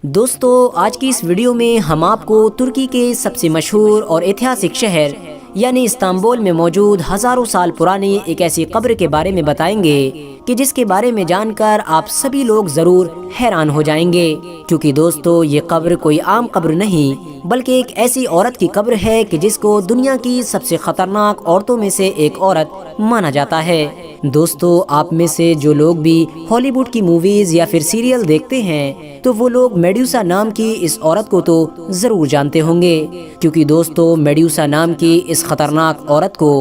دوستو آج کی اس ویڈیو میں ہم آپ کو ترکی کے سب سے مشہور اور ایتہاسک شہر یعنی استنبول میں موجود ہزاروں سال پرانی ایک ایسی قبر کے بارے میں بتائیں گے کہ جس کے بارے میں جان کر آپ سبھی لوگ ضرور حیران ہو جائیں گے، کیونکہ دوستو یہ قبر کوئی عام قبر نہیں بلکہ ایک ایسی عورت کی قبر ہے کہ جس کو دنیا کی سب سے خطرناک عورتوں میں سے ایک عورت مانا جاتا ہے۔ دوستو آپ میں سے جو لوگ بھی ہالی ووڈ کی موویز یا پھر سیریل دیکھتے ہیں تو وہ لوگ میڈوسا نام کی اس عورت کو تو ضرور جانتے ہوں گے، کیونکہ دوستو میڈوسا نام کی اس خطرناک عورت کو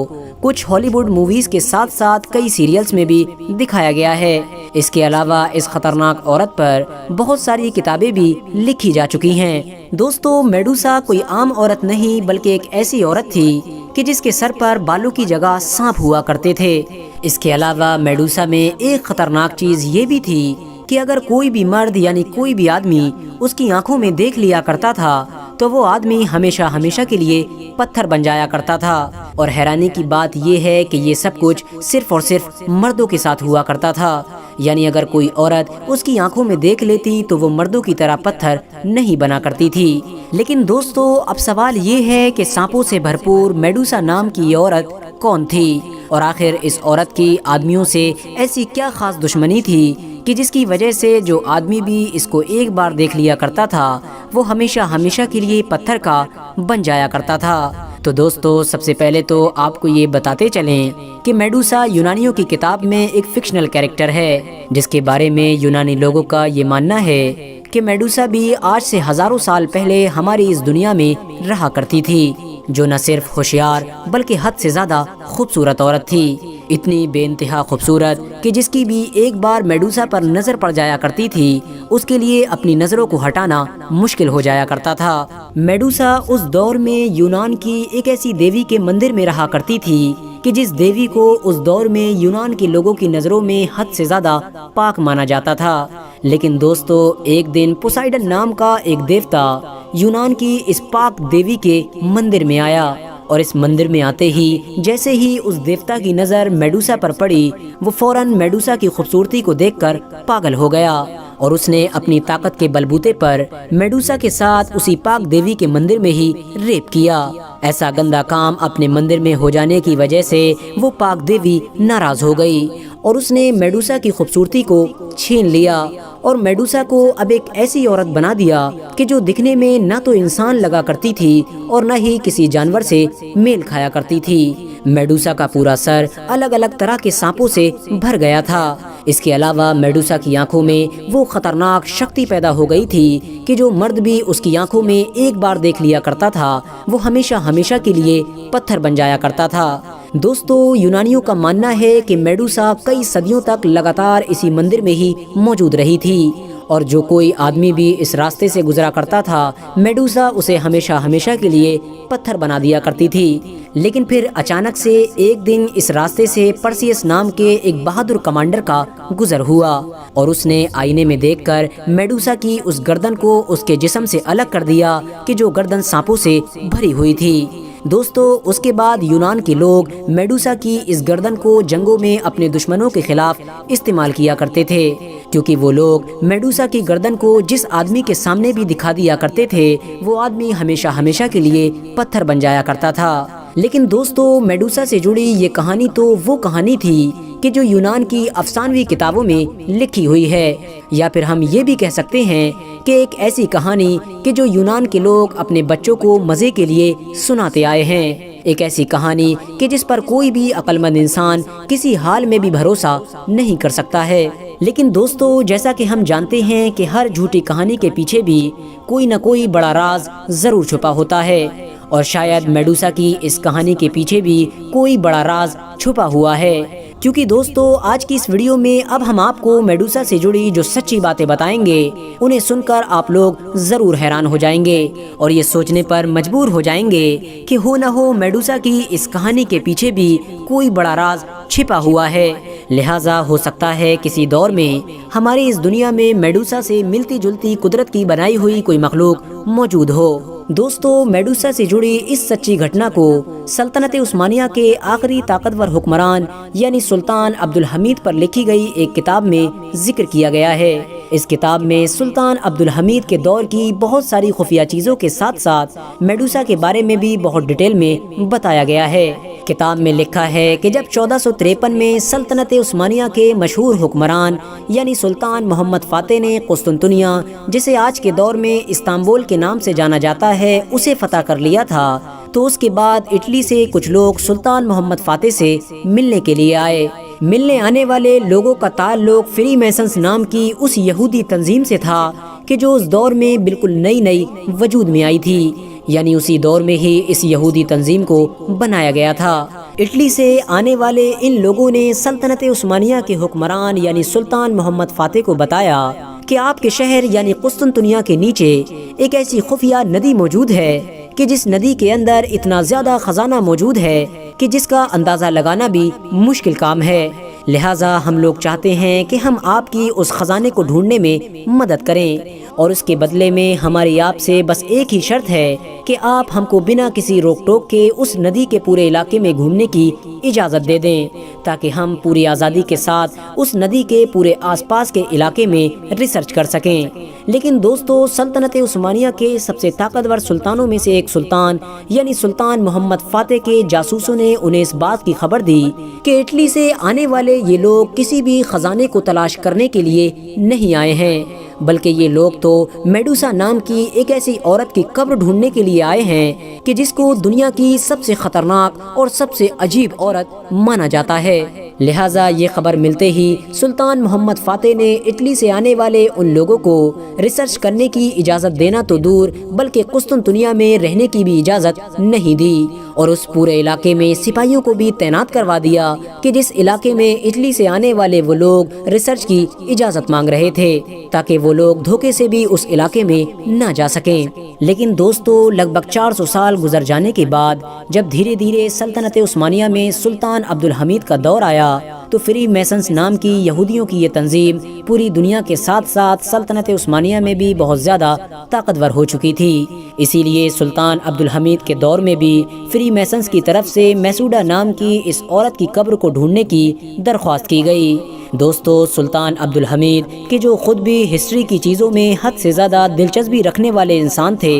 کچھ ہالی ووڈ موویز کے ساتھ ساتھ کئی سیریلز میں بھی دکھایا گیا ہے۔ اس کے علاوہ اس خطرناک عورت پر بہت ساری کتابیں بھی لکھی جا چکی ہیں۔ دوستو میڈوسا کوئی عام عورت نہیں بلکہ ایک ایسی عورت تھی کہ جس کے سر پر بالوں کی جگہ سانپ ہوا کرتے تھے۔ اس کے علاوہ میڈوسا میں ایک خطرناک چیز یہ بھی تھی کہ اگر کوئی بھی مرد یعنی کوئی بھی آدمی اس کی آنکھوں میں دیکھ لیا کرتا تھا تو وہ آدمی ہمیشہ کے لیے پتھر بن جایا کرتا تھا۔ اور حیرانی کی بات یہ ہے کہ یہ سب کچھ صرف اور صرف مردوں کے ساتھ ہوا کرتا تھا، یعنی اگر کوئی عورت اس کی آنکھوں میں دیکھ لیتی تو وہ مردوں کی طرح پتھر نہیں بنا کرتی تھی۔ لیکن دوستو اب سوال یہ ہے کہ سانپوں سے بھرپور میڈوسا نام کی یہ عورت کون تھی، اور آخر اس عورت کی آدمیوں سے ایسی کیا خاص دشمنی تھی کہ جس کی وجہ سے جو آدمی بھی اس کو ایک بار دیکھ لیا کرتا تھا وہ ہمیشہ کے لیے پتھر کا بن جایا کرتا تھا۔ تو دوستو سب سے پہلے تو آپ کو یہ بتاتے چلیں کہ میڈوسا یونانیوں کی کتاب میں ایک فکشنل کیریکٹر ہے، جس کے بارے میں یونانی لوگوں کا یہ ماننا ہے کہ میڈوسا بھی آج سے ہزاروں سال پہلے ہماری اس دنیا میں رہا کرتی تھی، جو نہ صرف ہوشیار بلکہ حد سے زیادہ خوبصورت عورت تھی، اتنی بے انتہا خوبصورت کہ جس کی بھی ایک بار میڈوسا پر نظر پڑ جایا کرتی تھی اس کے لیے اپنی نظروں کو ہٹانا مشکل ہو جایا کرتا تھا۔ میڈوسا اس دور میں یونان کی ایک ایسی دیوی کے مندر میں رہا کرتی تھی کہ جس دیوی کو اس دور میں یونان کے لوگوں کی نظروں میں حد سے زیادہ پاک مانا جاتا تھا۔ لیکن دوستو ایک دن پوسائیڈن نام کا ایک دیوتا یونان کی اس پاک دیوی کے مندر میں آیا، اور اس مندر میں آتے ہی جیسے ہی اس دیوتا کی نظر میڈوسا پر پڑی وہ فوراً میڈوسا کی خوبصورتی کو دیکھ کر پاگل ہو گیا، اور اس نے اپنی طاقت کے بلبوتے پر میڈوسا کے ساتھ اسی پاک دیوی کے مندر میں ہی ریپ کیا۔ ایسا گندا کام اپنے مندر میں ہو جانے کی وجہ سے وہ پاک دیوی ناراض ہو گئی اور اس نے میڈوسا کی خوبصورتی کو چھین لیا اور میڈوسا کو اب ایک ایسی عورت بنا دیا کہ جو دکھنے میں نہ تو انسان لگا کرتی تھی اور نہ ہی کسی جانور سے میل کھایا کرتی تھی۔ میڈوسا کا پورا سر الگ الگ طرح کے سانپوں سے بھر گیا تھا۔ اس کے علاوہ میڈوسا کی آنکھوں میں وہ خطرناک شکتی پیدا ہو گئی تھی کہ جو مرد بھی اس کی آنکھوں میں ایک بار دیکھ لیا کرتا تھا وہ ہمیشہ کے لیے پتھر بن جایا کرتا تھا۔ دوستو یونانیوں کا ماننا ہے کہ میڈوسا کئی صدیوں تک لگاتار اسی مندر میں ہی موجود رہی تھی، اور جو کوئی آدمی بھی اس راستے سے گزرا کرتا تھا میڈوسا اسے ہمیشہ کے لیے پتھر بنا دیا کرتی تھی۔ لیکن پھر اچانک سے ایک دن اس راستے سے پرسیس نام کے ایک بہادر کمانڈر کا گزر ہوا، اور اس نے آئینے میں دیکھ کر میڈوسا کی اس گردن کو اس کے جسم سے الگ کر دیا کہ جو گردن سانپوں سے بھری ہوئی تھی۔ دوستو اس کے بعد یونان کے لوگ میڈوسا کی اس گردن کو جنگوں میں اپنے دشمنوں کے خلاف استعمال کیا کرتے تھے، کیونکہ وہ لوگ میڈوسا کی گردن کو جس آدمی کے سامنے بھی دکھا دیا کرتے تھے وہ آدمی ہمیشہ کے لیے پتھر بن جایا کرتا تھا۔ لیکن دوستو میڈوسا سے جڑی یہ کہانی تو وہ کہانی تھی کہ جو یونان کی افسانوی کتابوں میں لکھی ہوئی ہے، یا پھر ہم یہ بھی کہہ سکتے ہیں کہ ایک ایسی کہانی کہ جو یونان کے لوگ اپنے بچوں کو مزے کے لیے سناتے آئے ہیں، ایک ایسی کہانی کہ جس پر کوئی بھی عقل مند انسان کسی حال میں بھی بھروسہ نہیں کر سکتا ہے۔ لیکن دوستو جیسا کہ ہم جانتے ہیں کہ ہر جھوٹی کہانی کے پیچھے بھی کوئی نہ کوئی بڑا راز ضرور چھپا ہوتا ہے، اور شاید میڈوسا کی اس کہانی کے پیچھے بھی کوئی بڑا راز چھپا ہوا ہے، کیونکہ دوستو آج کی اس ویڈیو میں اب ہم آپ کو میڈوسا سے جڑی جو سچی باتیں بتائیں گے انہیں سن کر آپ لوگ ضرور حیران ہو جائیں گے اور یہ سوچنے پر مجبور ہو جائیں گے کہ ہو نہ ہو میڈوسا کی اس کہانی کے پیچھے بھی کوئی بڑا راز چھپا ہوا ہے۔ لہٰذا ہو سکتا ہے کسی دور میں ہماری اس دنیا میں میڈوسا سے ملتی جلتی قدرت کی بنائی ہوئی کوئی مخلوق موجود ہو۔ دوستو، میڈوسا سے جڑی اس سچی گھٹنا کو سلطنت عثمانیہ کے آخری طاقتور حکمران یعنی سلطان عبدالحمید پر لکھی گئی ایک کتاب میں ذکر کیا گیا ہے۔ اس کتاب میں سلطان عبدالحمید کے دور کی بہت ساری خفیہ چیزوں کے ساتھ ساتھ میڈوسا کے بارے میں بھی بہت ڈیٹیل میں بتایا گیا ہے۔ کتاب میں لکھا ہے کہ جب 1453 میں سلطنت عثمانیہ کے مشہور حکمران یعنی سلطان محمد فاتح نے قسطنطنیہ، جسے آج کے دور میں استنبول کے نام سے جانا جاتا ہے، اسے فتح کر لیا تھا، تو اس کے بعد اٹلی سے کچھ لوگ سلطان محمد فاتح سے ملنے کے لیے آئے۔ ملنے آنے والے لوگوں کا تعلق فری میسنز نام کی اس یہودی تنظیم سے تھا کہ جو اس دور میں بالکل نئی وجود میں آئی تھی، یعنی اسی دور میں ہی اس یہودی تنظیم کو بنایا گیا تھا۔ اٹلی سے آنے والے ان لوگوں نے سلطنت عثمانیہ کے حکمران یعنی سلطان محمد فاتح کو بتایا کہ آپ کے شہر یعنی قسطنطنیہ کے نیچے ایک ایسی خفیہ ندی موجود ہے کہ جس ندی کے اندر اتنا زیادہ خزانہ موجود ہے کہ جس کا اندازہ لگانا بھی مشکل کام ہے۔ لہٰذا ہم لوگ چاہتے ہیں کہ ہم آپ کی اس خزانے کو ڈھونڈنے میں مدد کریں، اور اس کے بدلے میں ہماری آپ سے بس ایک ہی شرط ہے کہ آپ ہم کو بنا کسی روک ٹوک کے اس ندی کے پورے علاقے میں گھومنے کی اجازت دے دیں، تاکہ ہم پوری آزادی کے ساتھ اس ندی کے پورے آس پاس کے علاقے میں ریسرچ کر سکیں۔ لیکن دوستو، سلطنت عثمانیہ کے سب سے طاقتور سلطانوں میں سے ایک سلطان یعنی سلطان محمد فاتح کے جاسوسوں نے انہیں اس بات کی خبر دی کہ اٹلی سے آنے والے یہ لوگ کسی بھی خزانے کو تلاش کرنے کے لیے نہیں آئے ہیں، بلکہ یہ لوگ تو میڈوسا نام کی ایک ایسی عورت کی قبر ڈھونڈنے کے لیے آئے ہیں کہ جس کو دنیا کی سب سے خطرناک اور سب سے عجیب عورت مانا جاتا ہے۔ لہٰذا یہ خبر ملتے ہی سلطان محمد فاتح نے اٹلی سے آنے والے ان لوگوں کو ریسرچ کرنے کی اجازت دینا تو دور، بلکہ قسطنطنیہ میں رہنے کی بھی اجازت نہیں دی، اور اس پورے علاقے میں سپاہیوں کو بھی تعینات کروا دیا کہ جس علاقے میں اٹلی سے آنے والے وہ لوگ ریسرچ کی اجازت مانگ رہے تھے، تاکہ وہ لوگ دھوکے سے بھی اس علاقے میں نہ جا سکیں۔ لیکن دوستو، لگ بھگ 400 سال گزر جانے کے بعد جب دھیرے دھیرے سلطنت عثمانیہ میں سلطان عبدالحمید کا دور آیا، تو فری میسنز نام کی یہودیوں کی یہ تنظیم پوری دنیا کے ساتھ ساتھ سلطنت عثمانیہ میں بھی بہت زیادہ طاقتور ہو چکی تھی۔ اسی لیے سلطان عبدالحمید کے دور میں بھی فری میسنز کی طرف سے میسوڈا نام کی اس عورت کی قبر کو ڈھونڈنے کی درخواست کی گئی۔ دوستو، سلطان عبدالحمید کہ جو خود بھی ہسٹری کی چیزوں میں حد سے زیادہ دلچسپی رکھنے والے انسان تھے،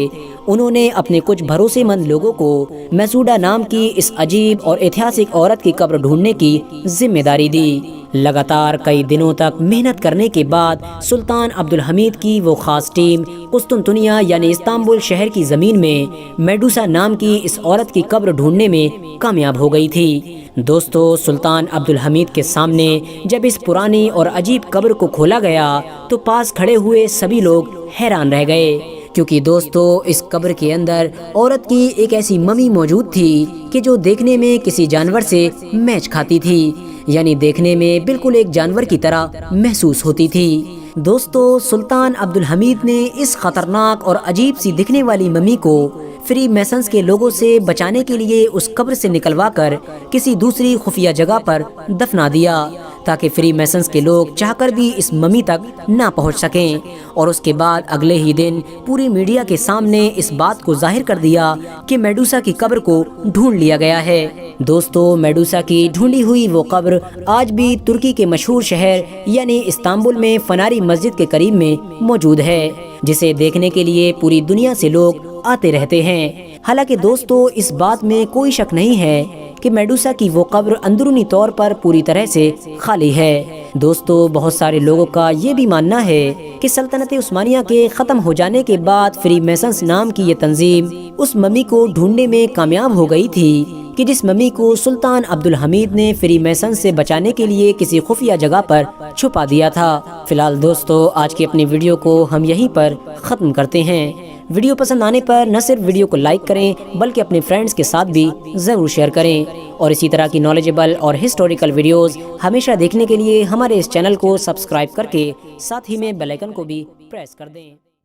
انہوں نے اپنے کچھ بھروسے مند لوگوں کو میسوڈا نام کی اس عجیب اور ایتہاسک عورت کی قبر ڈھونڈنے کی ذمہ داری دی۔ لگاتار کئی دنوں تک محنت کرنے کے بعد سلطان عبدالحمید کی وہ خاص ٹیم قسطنطنیہ یعنی استنبول شہر کی زمین میں میڈوسا نام کی اس عورت کی قبر ڈھونڈنے میں کامیاب ہو گئی تھی۔ دوستو، سلطان عبدالحمید کے سامنے جب اس پرانی اور عجیب قبر کو کھولا گیا تو پاس کھڑے ہوئے سبھی لوگ حیران رہ گئے، کیونکہ دوستو اس قبر کے اندر عورت کی ایک ایسی ممی موجود تھی کہ جو دیکھنے میں کسی جانور سے میچ کھاتی تھی، یعنی دیکھنے میں بالکل ایک جانور کی طرح محسوس ہوتی تھی۔ دوستو، سلطان عبدالحمید نے اس خطرناک اور عجیب سی دکھنے والی ممی کو فری میسنز کے لوگوں سے بچانے کے لیے اس قبر سے نکلوا کر کسی دوسری خفیہ جگہ پر دفنا دیا، تاکہ فری میسنز کے لوگ چاہ کر بھی اس ممی تک نہ پہنچ سکیں، اور اس کے بعد اگلے ہی دن پوری میڈیا کے سامنے اس بات کو ظاہر کر دیا کہ میڈوسا کی قبر کو ڈھونڈ لیا گیا ہے۔ دوستو، میڈوسا کی ڈھونڈی ہوئی وہ قبر آج بھی ترکی کے مشہور شہر یعنی استنبول میں فناری مسجد کے قریب میں موجود ہے، جسے دیکھنے کے لیے پوری دنیا سے لوگ آتے رہتے ہیں۔ حالانکہ دوستو اس بات میں کوئی شک نہیں ہے کہ میڈوسا کی وہ قبر اندرونی طور پر پوری طرح سے خالی ہے۔ دوستو، بہت سارے لوگوں کا یہ بھی ماننا ہے کہ سلطنت عثمانیہ کے ختم ہو جانے کے بعد فری میسنز نام کی یہ تنظیم اس ممی کو ڈھونڈنے میں کامیاب ہو گئی تھی کہ جس ممی کو سلطان عبدالحمید نے فری میسنز سے بچانے کے لیے کسی خفیہ جگہ پر چھپا دیا تھا۔ فی الحال دوستو، آج کی اپنی ویڈیو کو ہم یہیں پر ختم کرتے ہیں۔ ویڈیو پسند آنے پر نہ صرف ویڈیو کو لائک کریں بلکہ اپنے فرینڈز کے ساتھ بھی ضرور شیئر کریں، اور اسی طرح کی نالجبل اور ہسٹوریکل ویڈیوز ہمیشہ دیکھنے کے لیے ہمارے اس چینل کو سبسکرائب کر کے ساتھ ہی میں بیل آئیکن کو بھی پریس کر دیں۔